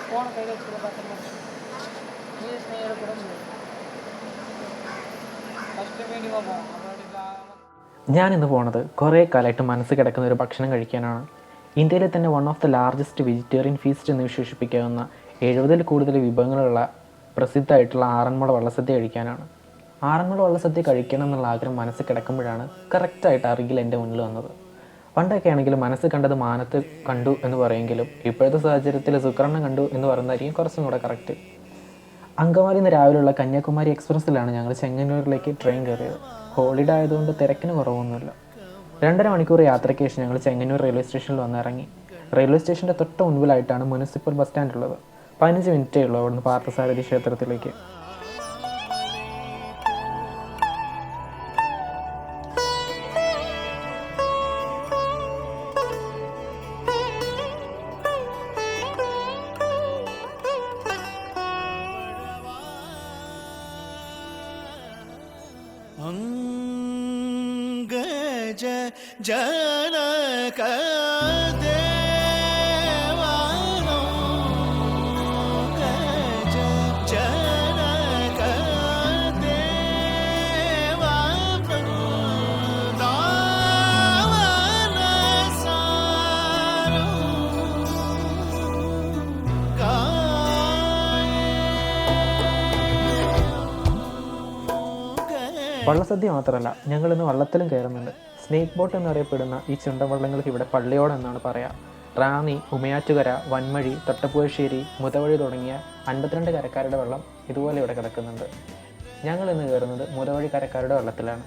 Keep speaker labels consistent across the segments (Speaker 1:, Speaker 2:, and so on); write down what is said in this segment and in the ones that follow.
Speaker 1: Phone ಕೈಗೆ ಹಚ್ಚಿದ್ರೆ ಈ ಸ್ನೇಹಿತರು ಕೂಡ ഫസ്റ്റ് മീറ്റിംഗ് പോകുമ്പോൾ
Speaker 2: ഞാനിന്ന് പോണത് കുറേ കാലമായിട്ട് മനസ്സ് കിടക്കുന്ന ഒരു ഭക്ഷണം കഴിക്കാനാണ്. ഇന്ത്യയിലെ തന്നെ one of the largest vegetarian feast എന്ന് വിശേഷിപ്പിക്കാവുന്ന 70-ൽ കൂടുതൽ വിഭവങ്ങളുള്ള പ്രസിദ്ധമായിട്ടുള്ള ആറന്മുള വള്ളസദ്യ കഴിക്കാനാണ്. ആറന്മുള വള്ളസദ്യ കഴിക്കണം എന്നുള്ള ആഗ്രഹം മനസ്സ് കിടക്കുമ്പോഴാണ് കറക്റ്റായിട്ട് അരികിൽ എൻ്റെ മുന്നിൽ വന്നത്. പണ്ടൊക്കെ ആണെങ്കിലും മനസ്സ് കണ്ടത് മാനത്ത് കണ്ടു എന്ന് പറയുമെങ്കിലും ഇപ്പോഴത്തെ സാഹചര്യത്തിൽ ശുക്രനെ കണ്ടു എന്ന് പറയുന്നതായിരിക്കും കുറച്ചും കൂടെ കറക്റ്റ്. അങ്കമാലിയിൽ നിന്ന് രാവിലെയുള്ള കന്യാകുമാരി എക്സ്പ്രസ്സിലാണ് ഞങ്ങൾ ചെങ്ങന്നൂരിലേക്ക് ട്രെയിൻ കയറിയത്. ഹോളിഡേ ആയതുകൊണ്ട് തിരക്കിന് കുറവൊന്നുമില്ല. 2.5 മണിക്കൂർ യാത്രയ്ക്ക് ശേഷം ഞങ്ങൾ ചെങ്ങന്നൂർ റെയിൽവേ സ്റ്റേഷനിൽ വന്നിറങ്ങി. റെയിൽവേ സ്റ്റേഷൻ്റെ തൊട്ട് മുൻപിലായിട്ടാണ് മുനിസിപ്പൽ ബസ് സ്റ്റാൻഡ് ഉള്ളത്. 15 മിനിറ്റേ ഉള്ളൂ അവിടുന്ന് പാർത്ഥസാരഥി ക്ഷേത്രത്തിലേക്ക്.
Speaker 3: अंगज जनक देवानो गज जनक देवा वृंदावन सारो
Speaker 2: വള്ളസദ്യ മാത്രമല്ല, ഞങ്ങളിന്ന് വള്ളത്തിലും കയറുന്നുണ്ട്. സ്നേക്ക് ബോട്ട് എന്നറിയപ്പെടുന്ന ഈ ചുണ്ടൻവള്ളങ്ങൾക്ക് ഇവിടെ പള്ളിയോട് എന്നാണ് പറയുക. റാന്നി, ഉമയാറ്റുകര, വൻമഴി, തൊട്ടപ്പുഴശ്ശേരി, മുതവഴി തുടങ്ങിയ 52 കരക്കാരുടെ വെള്ളം ഇതുപോലെ ഇവിടെ കിടക്കുന്നുണ്ട്. ഞങ്ങളിന്ന് കയറുന്നത് മുതവഴി കരക്കാരുടെ വെള്ളത്തിലാണ്.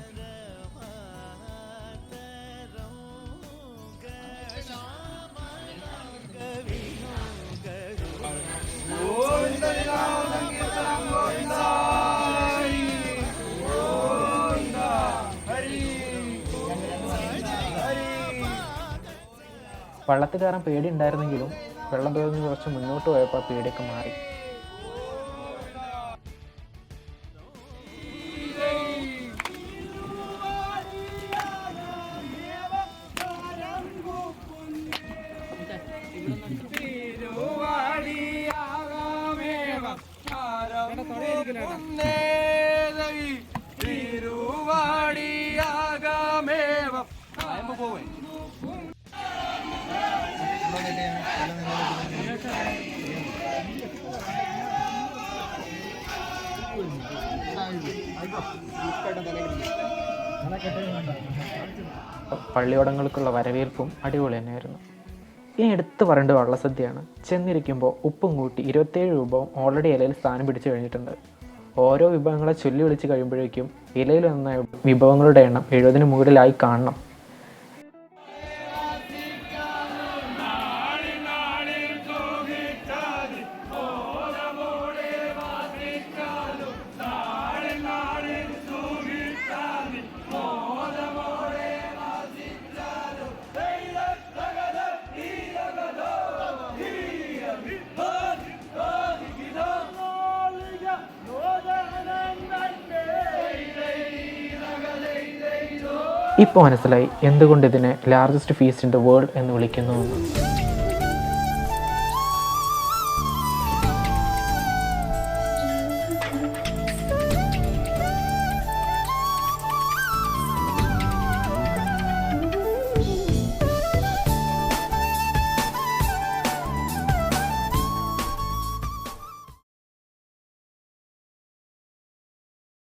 Speaker 2: വള്ളത്തിൽ കയറാൻ പേടി ഉണ്ടായിരുന്നെങ്കിലും വെള്ളം തോന്നി കുറച്ച് മുന്നോട്ട് പോയപ്പോൾ ആ പേടിയൊക്കെ മാറി. പള്ളിയോടങ്ങൾക്കുള്ള വരവേൽപ്പും അടിപൊളി തന്നെയായിരുന്നു. ഇനി എടുത്ത് പറയേണ്ട വള്ളസദ്യയാണ്. ചെന്നിരിക്കുമ്പോൾ ഉപ്പും കൂട്ടി 27 വിഭവം ഓൾറെഡി ഇലയിൽ സ്ഥാനം പിടിച്ചു കഴിഞ്ഞിട്ടുണ്ട്. ഓരോ വിഭവങ്ങളെ ചൊല്ലി വിളിച്ച് കഴിയുമ്പോഴേക്കും ഇലയിൽ വന്ന വിഭവങ്ങളുടെ എണ്ണം 70-ന് മുകളിലായി കാണണം. ഇപ്പോൾ മനസ്സിലായി എന്തുകൊണ്ട് ഇതിനെ largest feast in the world എന്ന് വിളിക്കുന്നു.